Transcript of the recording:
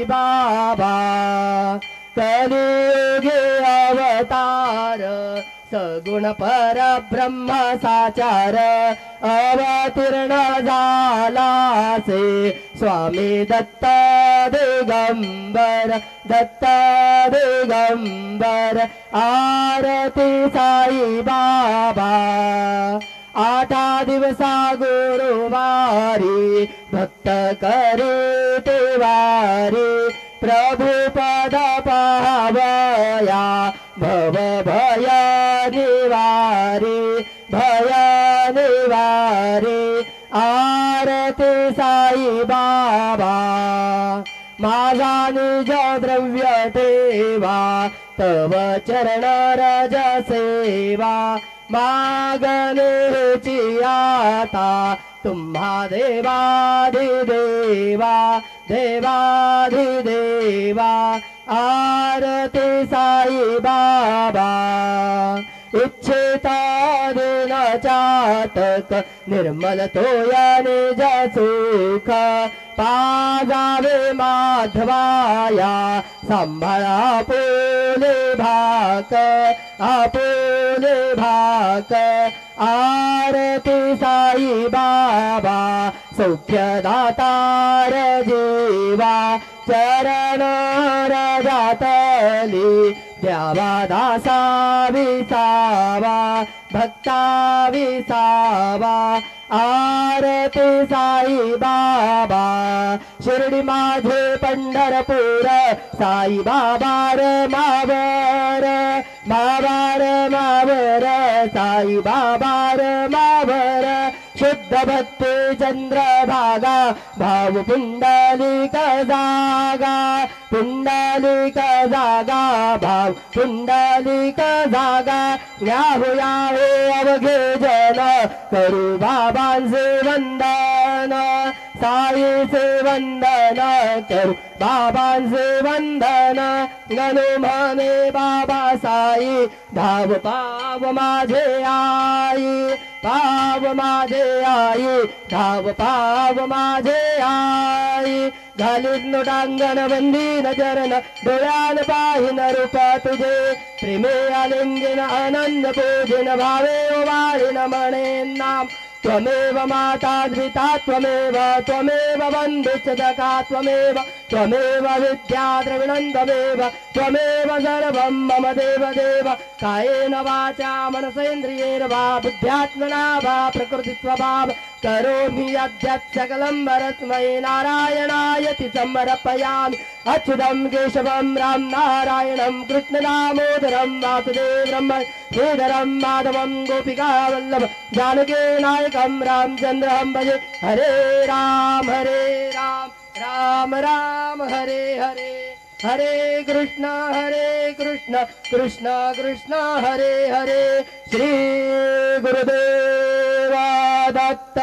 बाबा कलियुगे अवतार सगुण परब्रह्म साचार अवतीर्ण झाला से स्वामी दत्त दिगंबर दत्त दिगंबर आरती साई बाबा आठा दिवसा गुरुवारी भक्त करे तेवारी प्रभु पद पावया भव भय निवारी आरती साई बाबा माझा निज द्रव्य ठेवा तव चरण रज सेवा मागणेची आता तुम्हा देवाधिदेवा देवाधिदेवा आरती साई बाबा इच्छिता दिन चातक निर्मल तोया निज सुख पाजावे माधवाया सांभाळा आपुले भाक आरती साई बाबा सौख्यदातार जीवा चरण रजातली द्यावा दासा विसावा भक्ता विसावा आरती साई बाबा शिर्डी माझे पंढरपूर साई बाबा मावर साई बाबा मावर शुद्ध भक्ती चंद्रभागा भाव पुंडलिक जागा भाव पुंडलिक जागा याहो अवघे जन करू बाबांचे वंदन साईचे वंदन करू बाबांचे वंदन गणू म्हणे बाबा साई धाव पाव माझे आई धाव पाव माझे आई घालीत नोटांगण बंदी नजरन डोळ्यान पाहिन रूप तुझे प्रेमे आलिंगन आनंद पूजिन भावे ओवाळीन म्हणे नाम त्वमेव माता द्विता त्वमेव बंधुच्छदका त्वमेव विद्या द्रविणं त्वमेव सर्वं मम देव कायेन वाचा मनसेन्द्रियेण वा बुद्ध्यात्मना वा प्रकृतिस्वभाव करोमि यद्यत् सकलं परस्मै नारायणायति समर्पयामि अच्युतं केशवं राम नारायणं कृष्णदामोदरं वासुदेवं श्रीधरं माधवं गोपिकावल्लभ जानकी नायकं रामचन्द्रं भजे हरे राम राम राम हरे हरे हरे कृष्ण कृष्ण कृष्ण हरे हरे श्री गुरुदेवा दत्त।